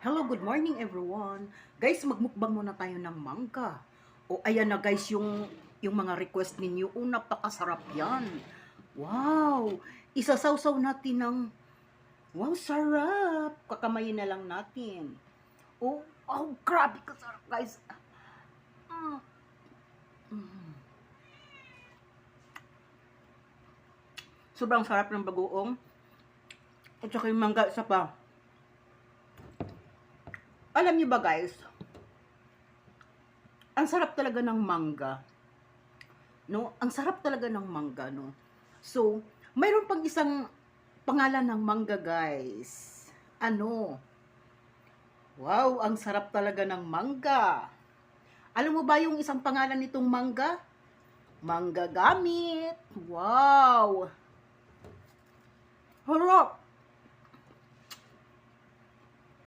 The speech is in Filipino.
Hello, good morning everyone. Guys, magmukbang muna tayo ng mangga. O ayan na guys, yung mga request ninyo. Napakasarap 'yan. Wow! Isasawsaw natin ng wow, sarap. Kakamayin na lang natin. Grabe kasarap guys. Mm, mm. Sobrang sarap ng bagoong. At saka yung mangga isa pa. Alam niyo ba guys, ang sarap talaga ng mangga. No? Ang sarap talaga ng mangga, no? So, mayroon pang isang pangalan ng mangga, guys. Ano? Wow, ang sarap talaga ng mangga. Alam mo ba yung isang pangalan nitong mangga? Mangga gamit. Wow! Harap!